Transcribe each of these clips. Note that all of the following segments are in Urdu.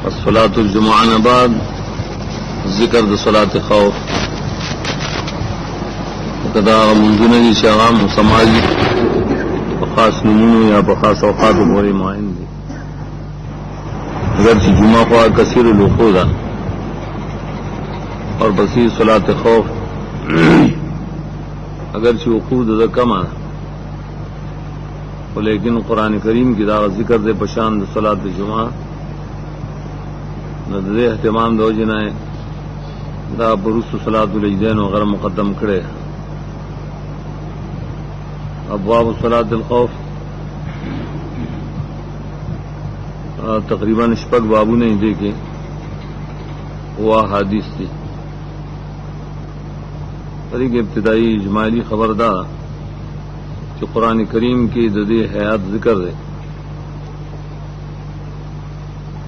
الصلاۃ الجمعہ بعد ذکر د صلاۃ خوف کدا منځونه دي چې عام سماجی په خاص نمونه یا په خاص اوقات پورې معین دي. اگر چې جمعہ خوا کثیر الوقوع ده اور بسی صلاۃ خوف اگر چې وقوع ده کم ده لیکن قرآن کریم کی دا ذکر دے پشان صلاۃ جمعہ نہ دے اہتمام دو جنائے دا برس صلاۃ العیدین وغیرہ مقدم کھڑے. ابواب صلاۃ الخوف تقریباً شپږ بابو نہیں دیکھے وہ حادث تھی. طریق ابتدائی اجمالی خبردار کہ قرآن کریم کی ددی حیات ذکر ہے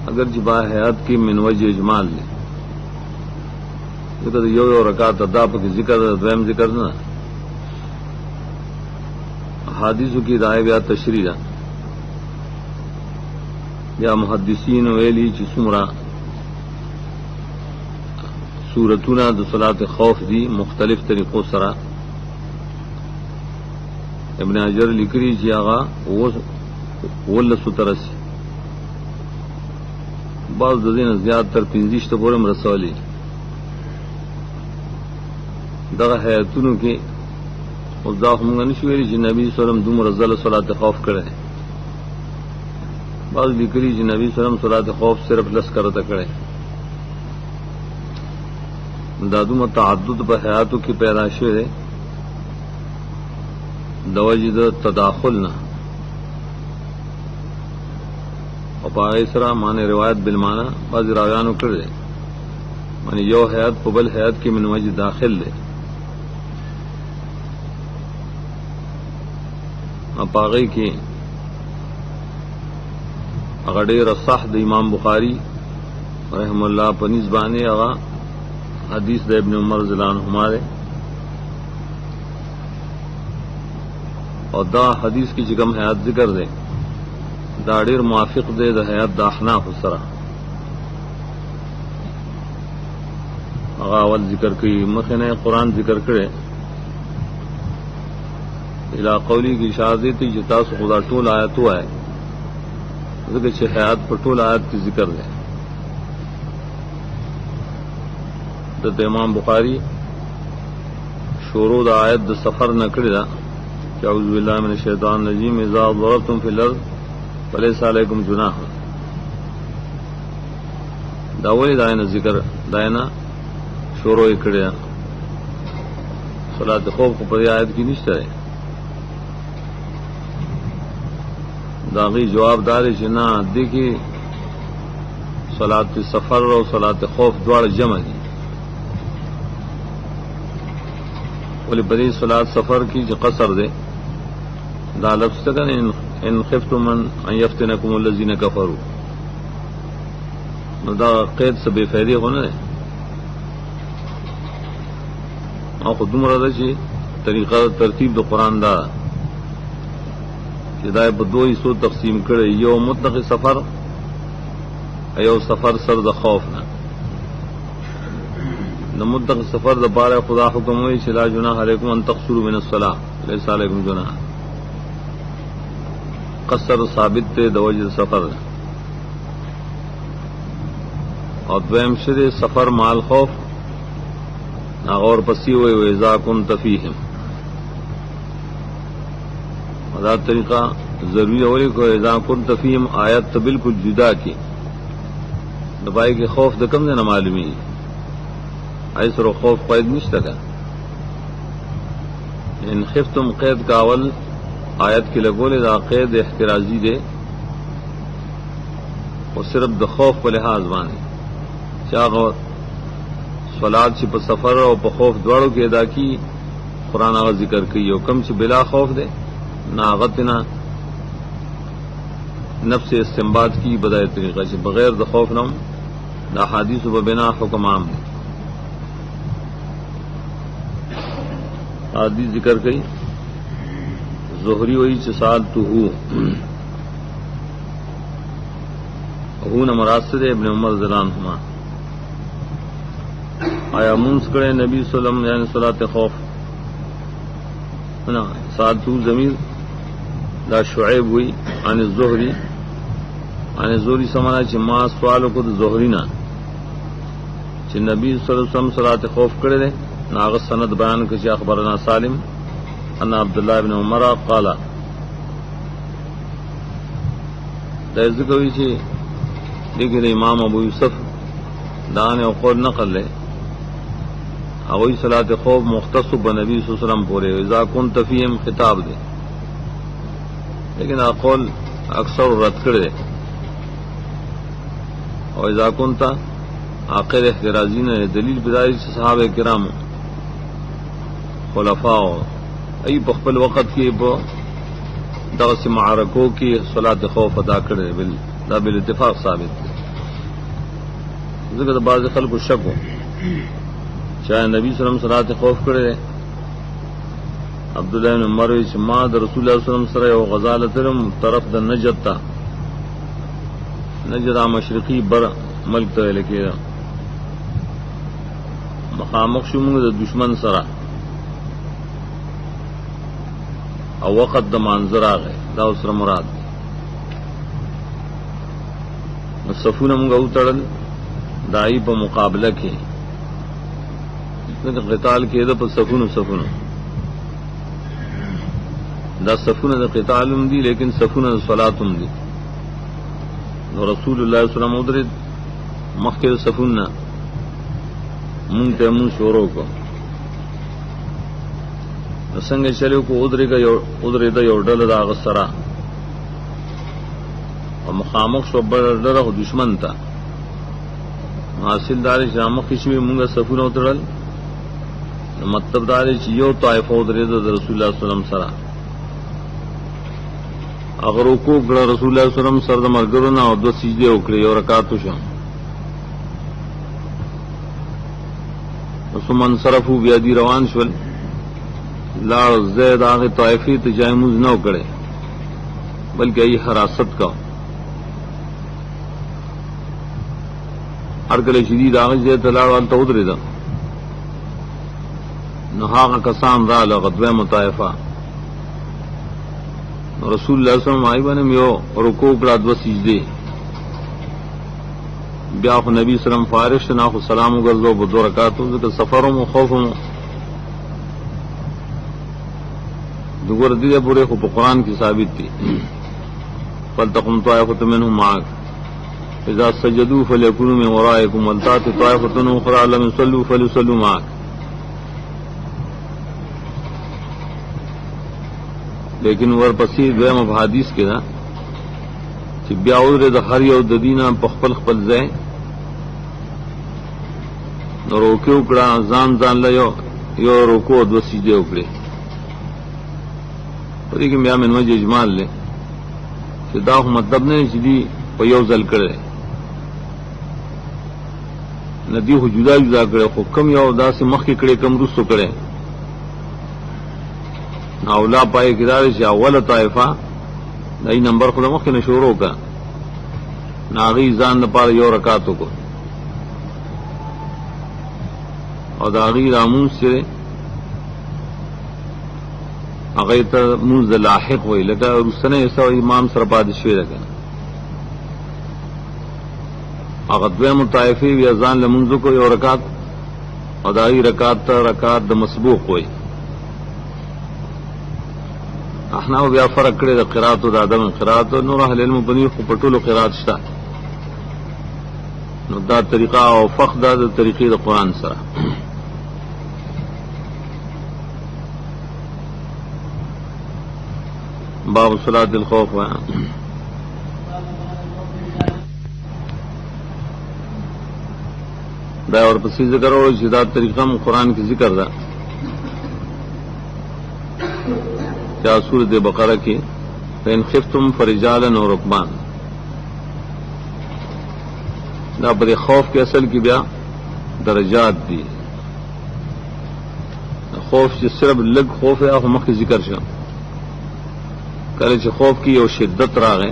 اگر جبا حیات کی من وجہ اجمال لے ذکر یو رکعت ادا کی ذکر دویم ذکر نہ حادثوں کی رائے یا تشریح یا محدثین ویلی چسمرا سورتنا د صلاۃ خوف دی مختلف طریقوں سرا ابن حجر لکری جی آغا ولس بعض دین زیاد تر پنځه پورم رسولی دغه حیاتونو کې او دا هم نشو ویلي چې نبی صلی الله علیه وسلم دوم رضل صلات خوف کړي. بعض لکری چې نبی صلی الله علیه وسلم صلات خوف صرف لس کرته کړي. دا دوم تعدد په حیاتو کې پیدا شوه دوجد تداخلنا اور پاغیسرا مانے روایت بالمانا بعض راویانو کر دے مانے یو حیات قبل حیات کی من وجہ داخل دے پاغی کی اغڑیر صح د امام بخاری رحم اللہ پنیز بانے اغا حدیث د ابن عمر رضی اللہ عنہما دے اور دا حدیث کی جگم حیات ذکر دے دا ډیر موافق دے دا حیات دا احناف سرا اول ذکر کی مخنے قرآن ذکر کرے الى قولی کی اشارت دیتی جتا سو خدا ټول آیتو آئے ذکر چھ حیات پر ټول آیت کی ذکر دے. دا امام بخاری شروع دا آیت دا سفر نہ کړی دا اعوذ باللہ من الشیطان الرجیم اذا ضربتم فی الارض فلیس علیکم جناح دا ولی داینا ذکر داینا شروع کړی صلاۃ خوف کو پر آیت کی نشته ہے. داغی جواب دار جنا دیکھی صلاۃ سفر اور صلاۃ خوف دوڑ جمع دی ولی بری صلاۃ سفر کی جو قصر دے دا لفظ تک ان خفتم ان یفتنکم الذین کفروا نو دا قید سے بے فائدے ہونا ہے اور خود مراد ہے طریقہ ترتیب دو قرآن دا ہدایت دو حصوں تقسیم کرے یو مطلق سفر یو سفر سر د خوف نہ مطلق سفر د بارہ خدا حکم ہوئی لا جناح علیکم ان تقصروا من الصلاۃ لیس علیکم جناح قصر ثابت تے دوجہ سفر اور دویم شد سفر مال خوف اور پسی ہوئے اذا كنت فیہم ادا طریقہ ضروری ہوئی کو اذا كنت فیہم آیت تو بالکل جدا کی دبائی کے خوف دکم دے نہ معلومی ایسر و خوف قید نشتا کا ان خفتم قید کا اول آیت کے لگولے دا قید احترازی دے اور صرف د خوف پر لحاظ بانے چاغ صلاۃ چھ پر سفر اور پر خوف دوڑوں کی ادا کی قرآن آغا ذکر کی اور کم چھ بلا خوف دے نہ آغتنا نفس استنباط کی بدائے طریقہ چھ بغیر د خوف نم دا حادث و بنا حکم عام دے حدیث ذکر کئی ظہری وہی چسال تو ہوں هو نه مراد سره ابن عمر رضی الله عنهما آیا منس کړه نبی صلی الله علیه وسلم یعنی صلات خوف نه ساتو ضمیر دا شعیب وی عن الزهری عن الزهری سمانا چې ما سوال کو د زهری نه چې نبی صلی الله علیه وسلم صلات خوف کړه ده ناغه سند بیان کړي چې اخبرنا سالم ان عبد الله بن عمر قال دا ذکر وی چې دغه امام ابو یوسف دانه او قول نقل له اوی صلات خوف مختص بنبی صلی الله علیه وسلم پورے اذا كنت فيهم خطاب دے لیکن اقول اکثر رد کړي او اذا كنت آخر احترازین دلیل بدای صحابه کرام خلفاء ای په خپل وخت کې په دغه معرکو کې صلات خوف ادا کړي دا بل اتفاق ثابت دی ځکه د بعض خلکو شک وو چاہے نبی صلی اللہ علیہ وسلم صلات خوف کړي عبداللہ بن عمر چې ما د رسول الله صلی الله علیه وسلم سره یو غزاله ترم طرف د نجد ته نجد مشرقي بر ملک ته لکه مخامخ شو موږ د دشمن سره او وخت د منظر راغی دا سره مراد نو صفونه موږ وتړل دای په مقابله کې د قتال کې د په صفونو دا صفونه د قتال هم دي لیکن صفونه د صلات هم دي نو رسول الله صلی الله علیه وسلم درې مخکې صفونه مونږ ته مون شروع کو څنګه چلو کو ادرې دا یو ډله دا غسرا او مخامخ شو بردره دشمن ته حاصل دار شامخ شوی مونږه صفونه وتړل مطلب دار چې یو طائفه ادرې د رسول الله صلی الله علیه وسلم سره اگر کو ګړه رسول الله صلی الله علیه وسلم سره د مرګرو نه او د سجده وکړي او رکعات وشو ثم انصرفوا بیا دی روان شول لا زید هغه طائفه تجاوز نه وکړي بلکې ای حراست کا هر کله شدید هغه زید لاړ ته ودرېد نو هغه کسان را لغدوه مطائفه رسول الله صلی الله علیه وسلم آی باندې یو رکوع کړه د سجده بیا خو نبی سلام فارغ شنه خو سلام وګرځو په دوه رکعاتو د سفرو مو خوفو دغه دې پورې خو په قران کې ثابت دي فلتقم طائفه منهم معك اذا سجدوا فليكونوا من ورائكم ولتات طائفه اخرى لم يصلوا فليصلوا معك لیکن ورپسې دویم حدیث کې دا چې بیا ورته د هر یو د دینه په خپل ځای نو روکو کړه ځان له یو روکو د سجده وکړي په دې کې بیا منوج اجمال له چې دا مطلب نه چې دی په یو ځل کړي ندی خو جدا کړي خو کم یو داسې مخ کې کړي کم رسو کړي اولا پای کې دا چې اوله طائفه دای نمبر خو مخ کې شروع کا ناغي ځان لپاره یو رکعت کو او دا غي رامون سره هغه ته موږ لاحق وای لکه رسنه یو امام سره پاد شوی راګه هغه دوه طائفه وی ځان لمنځ کو یو رکعت او دا غي رکعت د مسبوق وای احنا بیا فرق کړی د قرات او د ادم قرات نور اهل علم بنی خو پټولو قرات شته نو دا طریقه او فقه د طریقې د قران سره باب صلاة الخوف دا اور پسې ذکر او چې دا طریقه قرآن کې ذکر ده چا سورۃ بقرہ کې فإن خفتم فرجالا و ركبان دا پر خوف کې اصل کې بیا درجات دي خوف چې صرف لږ خوف ہے او مخکې ذکر شو کله چې خوف کې یو شدت راغی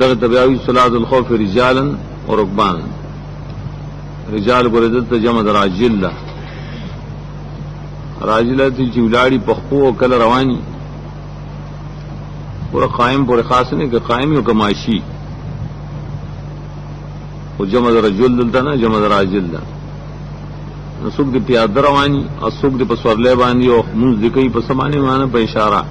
دغه تبعوی صلات الخوف رجالا و رکبانا. رجال ګورې ته جمع د راجل ده. راجله چې ولاړی په خپو کله رواني پورا قائم پورا خاص نه که قائم یو کماشي او جمع د رجل دلته نه جمع د راجل ده. نو څوک د پیاده رواني او څوک د په سورلې باندې او موږ د کوي په سمانه معنی په اشاره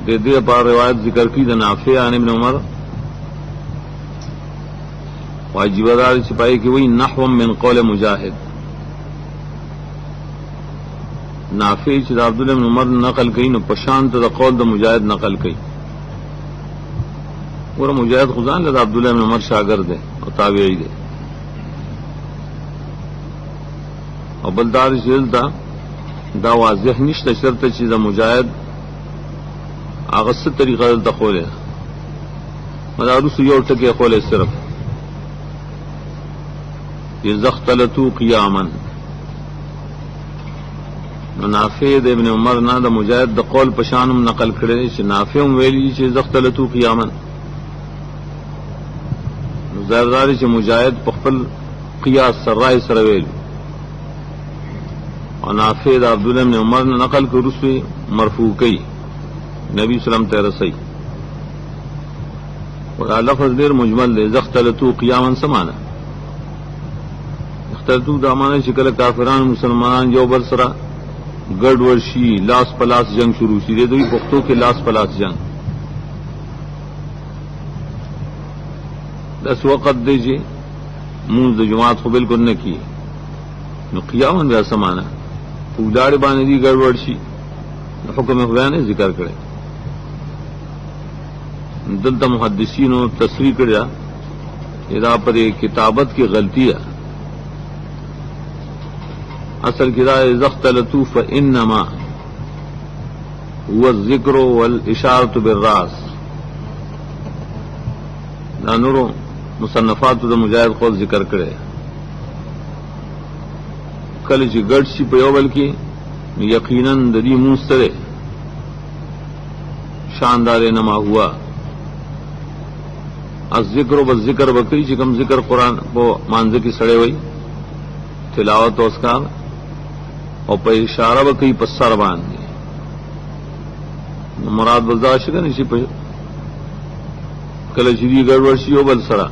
د دې په روایت ذکر کی د نافع عن ابن عمر واجب دار چې پای کې وایي نحو من قول مجاهد. نافع چې د عبد الله بن عمر نقل کړي نو په شان ته د قول د مجاهد نقل کړي. ور مجاهد خدان له عبد الله بن عمر شاګرد دی او تابعی دی. او بلدار جلد دا واضح نشته شرط چې د مجاهد هغه څه طریقه د خوله مدارس یو ټکی خوله صرف یزختلتو قیاما. نافع د ابن عمر نه د مجاهد د قول پشانم نقل کړي چې نافع ویلي چې زختلتو قیاما. زرداری چې مجاهد په خپل قیاس سرای سره ویل او نافع د عبد الله بن عمر نه نقل کړي مرفوع کړي نبی سلام ته رسي. او لفظ ډیر مجمل دی. زختلتو قیاما سمانه اختلتو دا معنی چې کله کافرانو مسلمانان یو بل سره ګډ ورشي لاس پلاس جنگ شروع شي. دوی پښتو کې لاس پلاس جنگ دس وقت دی چې مونږ د جماعت خو بالکل نه کی نو قیامن بیا سمانه پولاړ باندې دی ګډ ورشي حکم خدای نه ذکر کړي. دلته محدثینو تصریح کړی دا پر کتابت کی غلطی ہے. اصل کی رائے زختلتو فانما هو الذکر والاشارۃ بالراس. دا نورو مصنفات د مجاهد قول ذکر کړي. کله چې ګډ شي په یو بل کې یقینا د دې مستره شاندار نما ہوا. الذکر والذکر بکری چې کوم ذکر قرآن په مانځ کې سړی وای تلاوت او اسکار او په اشاره وکي په سر باندې مراد برداشت کنه شي په کله چې دی ګډ ورشي او بل سره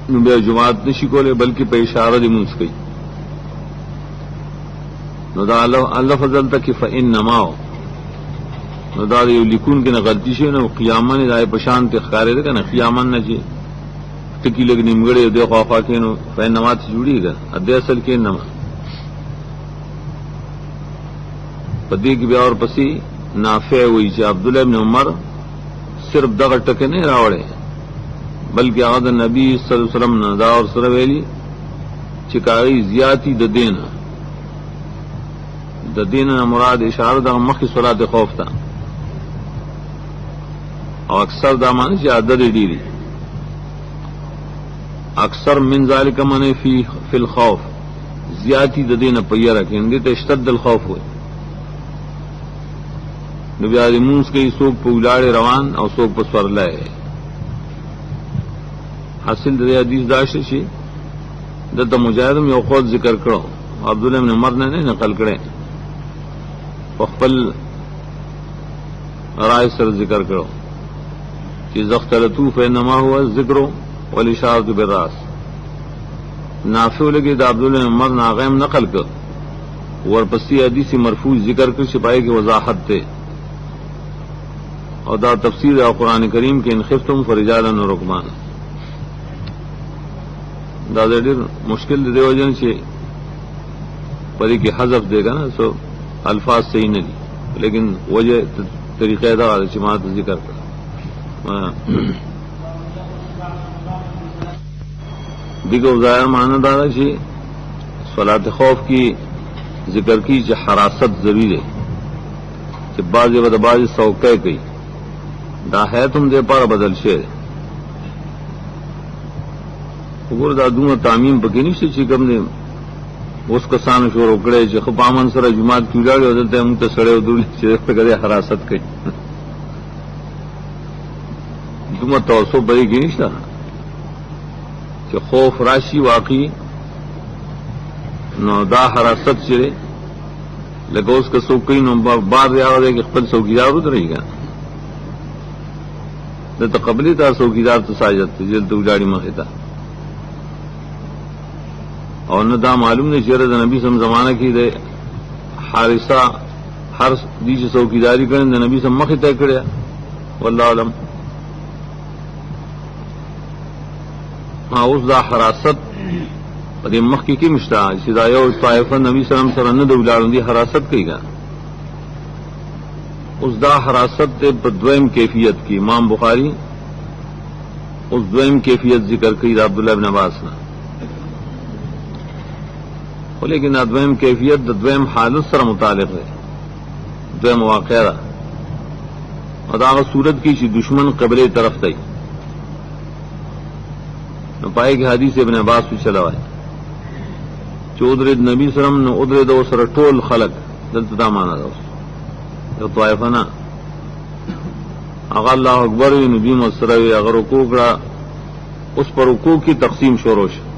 نو بیا جماعت نشي کوله بلکې په اشاره دی مونږ کوي. نو دا الله فضل تک فانما نو دا یو لیکون کې نه غلطی شي نو قیامت نه دای پشان ته ښکارې ده کنه قیامت نه چې ټکی لګ نیمګړې د خواخا کې نو فینما ته جوړیږي. اده اصل کې نما پدې کې بیا اور پسې نافع وی چې عبد الله بن عمر صرف دغه ټکه نه راوړې بلکې هغه د نبی صلی الله علیه وسلم نه دا اور سره ویلي چې کاری زیاتی د دین مراد اشاره د مخکې صلات خوف ته او اکثر دا معنی چې عدد ډیری اکثر من ذالک معنی فی الخوف زیاتی د دین په یره کې اندې ته اشتد الخوف وي. نو بیا د مونږ کې څوک په ولاړ روان او څوک په سورلای. حاصل د حدیث دا شي د مجاهد یو قول ذکر کړو عبد الله بن عمر نه نقل کړي خپل رائے سر ذکر کرو کہ زختلتو فینما ہوا الذکر والاشارۃ بالراس. نافع لگے دا عبد الله بن عمر ناغیم نقل کر ورپسی حدیث مرفوع ذکر کر شپائے کی وضاحت تے اور دا تفسیر قرآن کریم کے ان خفتم فرجالا و رکبانا. دا ډېر مشکل دی وجن چې پدې کې حذف دیگا نا سو الفاظ صحیح نه دي لیکن وجہ طریقہ دا چې ما ذکر کړ. دیگه ظاهر معنی دا چې صلات خوف کی ذکر کی چې حراست ضروری ہے چې بعضی و بعضی سوکے کوي دا ہے تم دے پار بدل شه وګور دا دوه تعمیم پکې نشته چې کوم نه اوس کسانو شروع کړی چې خو پامن سره جماعت کې ولاړ او دلته موږ ته سړی ودرول چې په حراست کوي دومره توسو بری کې نشته چې خوف راشي واقعي نو دا حراست چې لکه اوس که څوک کوي نو بار راغلی کې خپل څوکیدار ودرېږي دلته قبلي ته څوکیدار ته ساجت ته دلته ولاړې مخې ته او نه دا معلوم نه چې د نبی سم زمانہ کې د حارثه هر دې چې څوکیداری کړي د نبی سم مخې ته کړی والله علم اوس دا حراست په دې مخ کې مشته چې دا یو طائفه نبی سلام سره نه د ولاړوندي حراست کوي اوس دا حراست په دویم کیفیت کې امام بخاری اوس دویم کیفیت ذکر کوي د عبد الله بن عباس نه لیکن دا دویم کیفیت د دویم حالت سره متعلق دی دویم واقعه ده او دا هغه صورت کې چې دشمن قبله طرف دی نو پای کې حدیث ابن عباس په چلاوي چودرید نبی سلام نو ادرید او سره ټول خلق دلته دا معنا ده یو طائفه نه هغه الله اکبر نبی مسره هغه رکوع کړه اوس پر رکوع کې تقسیم شروع شو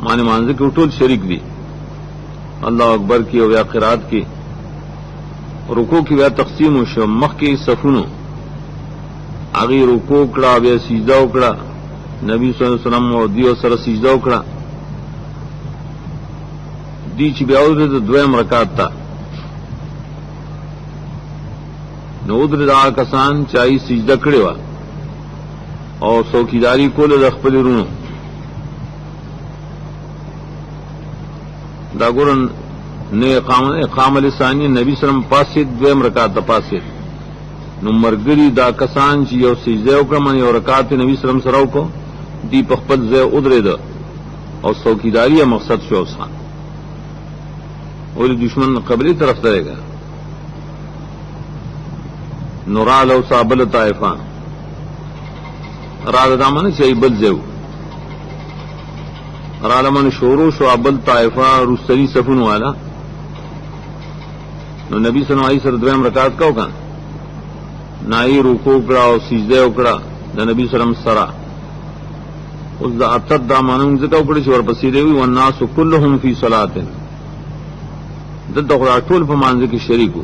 معنی مانځ کې ټول شریک دي الله اکبر کی او یا قرات کی رکوع کی بیا تقسیم شو مخ کې صفونو هغه رکوع کړه بیا سجده وکړه نبی صلی الله علیه وسلم او دیو سره سجده وکړه دی چې بیا د دویم رکعت ته نو دردا کسان چای سجده کړي وا او څوکیداری کول د خپل ورونو دا ګورن نه اقامه لسانی نبی سلام پاسې دویم رکعت ته پاسې نو مرګري دا کسان چې یو سجده وکړه من یو رکعت نبی سلام سره وکړو دی په خپل ځای ودرېد او څوکیداری مقصد شو اوسه ولې دشمن قبلي طرف ته راغی نورا لو صابل طائفه را دامن چې بل ځو را لمن شورو شو ابل طائفه رسلی صفون والا نو نبی صلی الله علیه وسلم دویم رکعت کو کان نای رکوع کړه او سجده وکړه د نبی صلی الله علیه وسلم سره اوس دا اتد دا مانو ځکه وکړي چې ورپسې دی او الناس كلهم فی صلاه دغه ټول په مانځ کې شریکو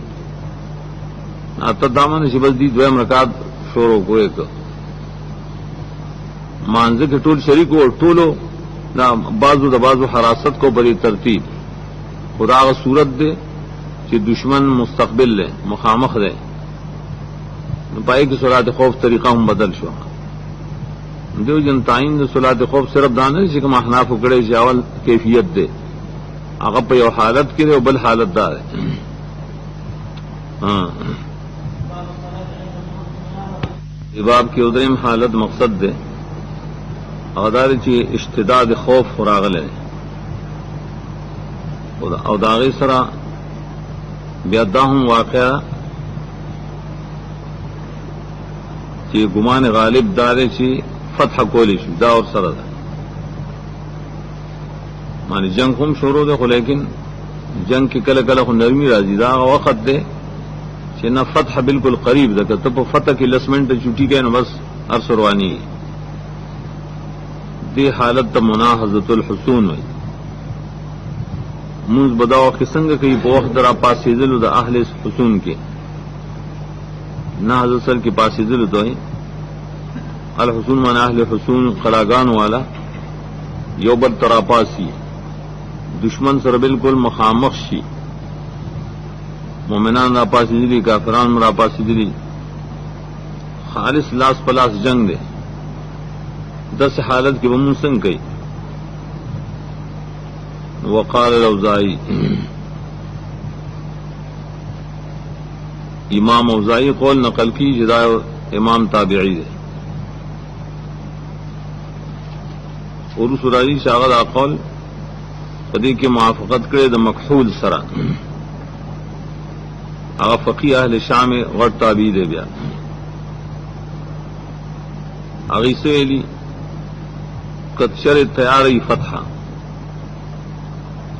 اتد دا مانو چې بس دی دویم رکعت شروع کوی ک مانځ کې ټول شریکو او ټولو دا بعضو حراست کو بری ترتیب خدا کا صورت دے کہ دشمن مستقبل لے مخامخ دے پائے کہ صلاۃ خوف طریقہ ہم بدل شو دیو جن تعین صلاۃ خوف صرف دانے سے کہ احناف کڑے جاول کیفیت دے هغه په یو حالت کې او بل حالت دار ہاں باب کې ودریم حالت مقصد دے اغدار چې اشتداد خوف راغله او داغه سره بیا داهم واقعا چې ګمان غالب دار چې فتح کولی شو دا اور سره ده معنی جنگ هم شروع ده خو لیکن جنگ کې کله کله خو نرمي راځي دا وخت ده چې نه فتح بالکل قریب ده ته په فتح کې لسمنټ چټي کین بس ارس رواني دی حالت ته مناهضه الحصون وي موږ بداو کې څنګه کوي په وخت درا پاسېدل د اهل حصون کې نهضه سر کې پاسېدل دوی الحصون من اهل حصون قلاګان والا یو بل ترا پاسي دشمن سره بالکل مخامخ شي مؤمنان را پاسېدلي کافران را پاسېدلي خالص لاس پلاس جنگ دی دس حالت کی بمون سنگ گئی وقال الاوزاعی امام اوزاعی قول نقل کی جدائے امام تابعی دے اور سرائی شاغل قول قدی کے موافقت کرے دا مکحول سرا اغا فقی اہل شام غٹ تابعی دے بیا اغیسے علی قد شر تیاری فتح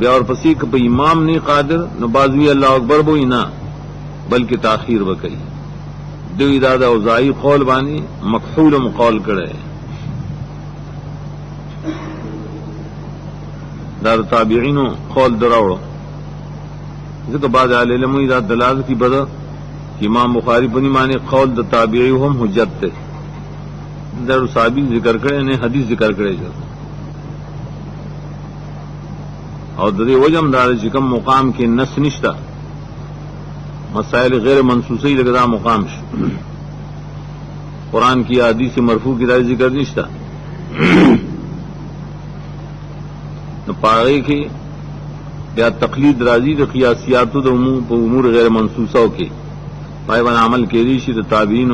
بیا اور پسی کہ امام نہیں قادر نو بازوی اللہ اکبر بوئی نہ بلکہ تاخیر بکئی دوی دادا اوزائی قول بانی مکحول قول کرے دار تابعینو قول دراوڑو ذکر بعض علماء دا دلالت کی بدر کہ امام بخاری بنی مانے قول دا تابعی ہم حجت تے در صحابی ذکر کرے نے حدیث ذکر کرے جو اور ددی وجم دار چکم مقام کے نس نشتا مسائل غیر منصوصی لگدا مقام قرآن کی حدیث مرفوع کی رائے ذکر نشتا پاگے کی یا تقلید راضی د قیاسیات د امور غیر منصوصہ کے پائبان عمل کے ریشی د تابعین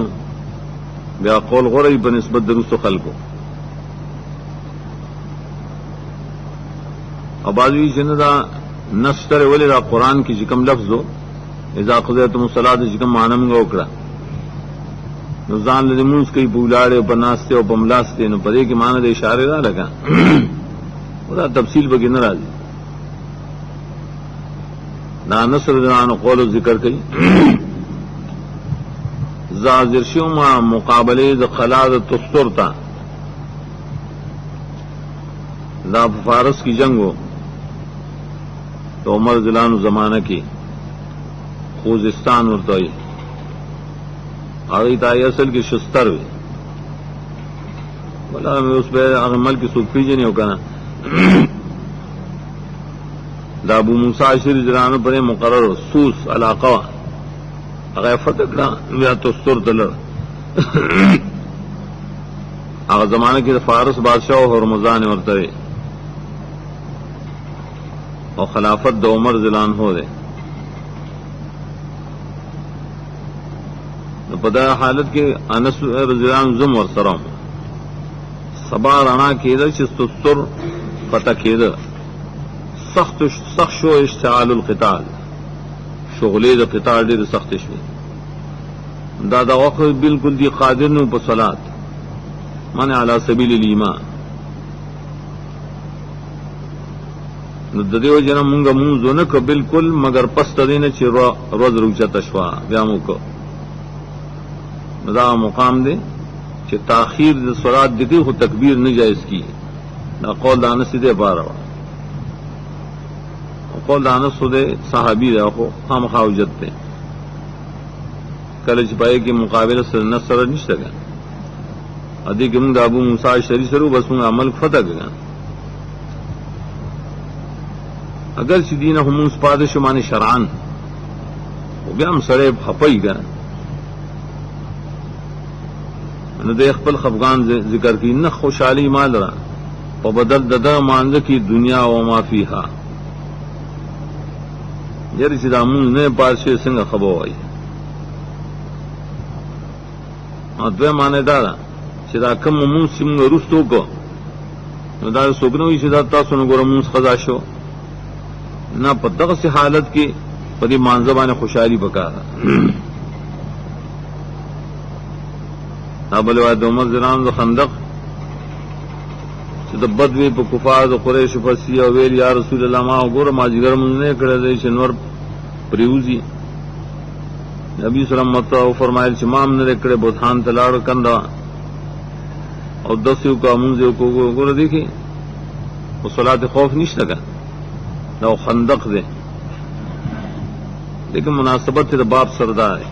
بیا قول غرئی بنسبت درست خلق ابازوی چندا نستر ولی دا قرآن کی جکم لفظ ہو اذا قضیتم الصلاۃ جکم مانم گا اکڑا نزان لموز کئی بولاڑے بناستے اور بملاستے نو پدے کی معنی دے اشارے دا لگا ودا تفصیل بگی ناراضی نا نصر دنان قول و ذکر کئی زاجر شوما مقابلے د خلا د تستر تا دا فارس کی جنگ ہو تو عمر ضلان زمانہ کی خوزستان ارتوئی آگئی تائی اصل کی شستر ہوئی بولا میں اس پہ مل کی سوکھ پیجے نہیں ہو کہنا دا ابو موسیٰ عشری ضلانوں پر مقرر سوس علاقہ اگر فتح یا تستر تلر اگر زمانے کی فارس بادشاہ اور ہرمزان ورتوئی اور خلافت دو عمر ضلان ہو دے پدا حالت کے انس رضیان زم ور سرم سبا رانا کیدر چستر فتح کیدر سخت شو اشتعال القتال شغلے دا قتال دے سخت شوی دادا وقت بالکل دی قادر نو پا صلاة مانے علی سبیل الایمان دیو جنا مونگا مونزو نکا بالکل مگر پست دینا چی روز روچا تشوا بیامو کو دا مقام دے چی تاخیر دا صلاة دکی خود تکبیر نجائز کی دا قول دانسی دے پارا قول دانس دے صحابی دے خو خام خواوجت دے کل چپائے کی مقابل نصر نشتا گا ادھی کہ مونگ دا ابو موسیٰ شریف سرو بس مونگ عمل فتح گا اگر دین ہم پادش مانے شرعان وہ بھی ہم سڑے پھپئی گا دیکھ پل خفغان ذکر کی نہ خوشحالی مال رہا پبدل ددا مانز کی دنیا و معافی ہا یری سیدھا منہ نے پارشے سنگ خبو آئی دو مانے دارا سیدھا کم منہ سنگ رستو کو دار سوکنوی سیدھا تاسو نگورا منہ خدا شو نہ پتہ سے حالت کی پری مانزبان خوشحالی بکا ابل واد عمر زران ذ خندق چې د بدوی په کفار د قریش فسی او ویل یا رسول الله ما وګوره ما جګر مونږ نه کړه د شنور پریوزی نبی صلی الله علیه وسلم فرمایل چې مام نه کړه بوتان تلاړ کندا او دسیو کا مونږ کو وګوره دیکي او صلات خوف نشته کا نو خندق دے لیکن مناسبت سے باب سردار ہے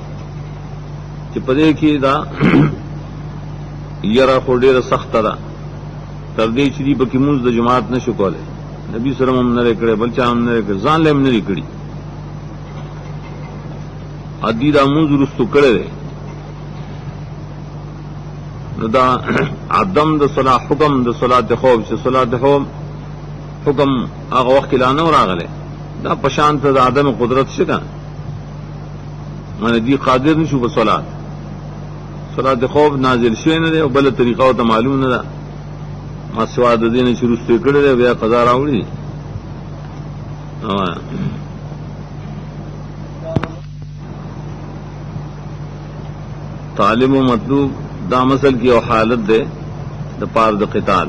کہ پدے کی دا یرا خورډیر سخت را تر دې چې دی پکې موږ د جماعت نشو کولای نبی صلی الله علیه وسلم نه کړه بل چا هم نه کړه ځان لم نه کړی ادي دا موږ رستو کړه نو دا عدم د صلاح حکم د صلات خوف چې صلات خوف حکم هغه وخت لا نه راغله دا پشانت د عدم قدرت شګه من دی قادر نشو په صلات خوف نازل شوی نه دی او بل طریقه او ته معلوم نه ده ما سوا د دین شروع ست کړه دی بیا قضا راوړي طالب و مطلوب دا مسل کی او حالت دے د پار د قتال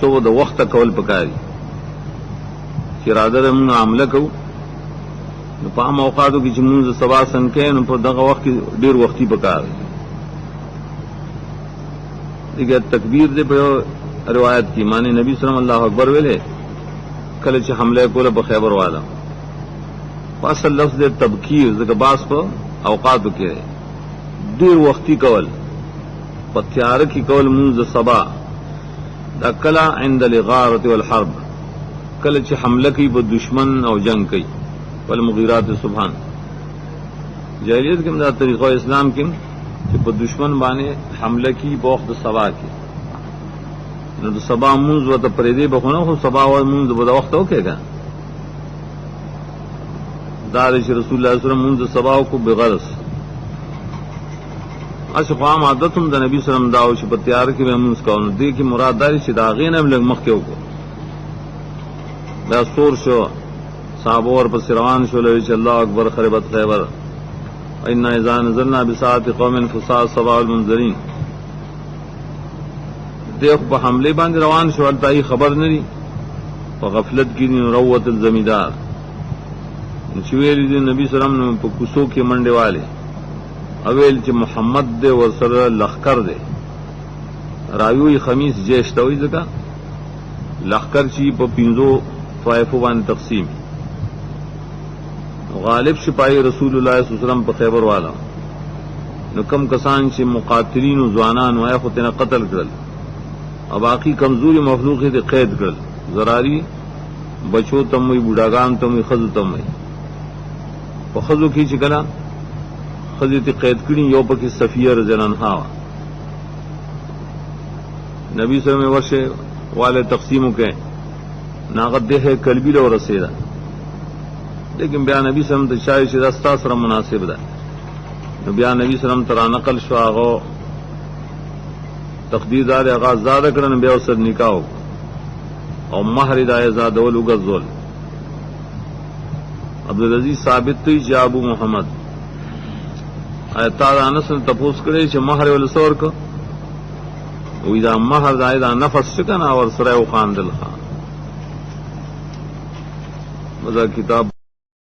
صبح د وخت کول پکاري چې راځره موږ عمله کوو نو په عام اوقاتو کې چې موږ سبا څنګه نو په دغه وخت کې ډیر وختي پکاري دغه تکبیر دې په روایت کې معنی نبی صلی الله اکبر ویلې کله چې حمله کوله په خیبر والا اصل لفظ دې تبکیر زګه باس په اوقاتو کې ډیر وختي کول په تیار کې کول موږ سبا دا کلا عند الغاره والحرب کله چې حمله کوي په دشمن او جنگ کوي والمغیرات سبحان جاهلیت کې دا طریقه اسلام کې چې په دشمن باندې حمله کوي په وخت سبا کې نو د سبا موږ وته پرې دی بخونه خو سبا و موږ د وخت وکړه دا چې رسول الله صلی الله علیه وسلم موږ سبا کو بغرض اشقام عادتم د نبی صلی الله علیه وسلم دا او چې په تیار کې موږ کوو دې کې مراد داري چې دا غینم لګ مخ کې وکړو دا سور شو صحابه ور په روان شو لوي چې الله اکبر خربت خیبر ان اذا نزلنا بساعه قوم فساء صباح المنذرين دیکھ په حمله باندې روان شو التای خبر نه دي په غفلت کې روت الزمیدار چې ویل دي نبی صلی الله علیه وسلم په کوسو کې منډه والے اویل چې محمد دې ورسره لخر دې راوی خمیس جیش توي ځکه لخر چې په پینځو طائفو باندې تقسیم غالب شپای رسول الله صلی الله علیه وسلم په خیبر والا نو کم کسان چې مقاتلین او ځوانان وای خو تنه قتل کړل او باقی کمزوري مخلوق دې قید کړل زراری بچو تم وي بوډاګان تم وي خزو تم وي په خزو کې چې کله خزو ته قید کړي یو پکې صفیه رضی الله عنها نبی صلی الله علیه وسلم ورشه والے تقسیمو کې ناغت ده قلبی له رسیدا لیکن بیا نبی صلی الله علیه وسلم ته شای چې راستا سره مناسب ده نو بیا نبی صلی الله علیه وسلم تر نقل شو هغه تقدیر دار آغاز زاده کړن بیا سر نکاح او مہر دای زاده ول وګزول عبدالعزیز ثابت تی چې ابو محمد ایت انس تپوس کړي چې مہر ول سور کو وې دا مہر دای دا نفس څنګه اور سره او خان دل خان مزه کتاب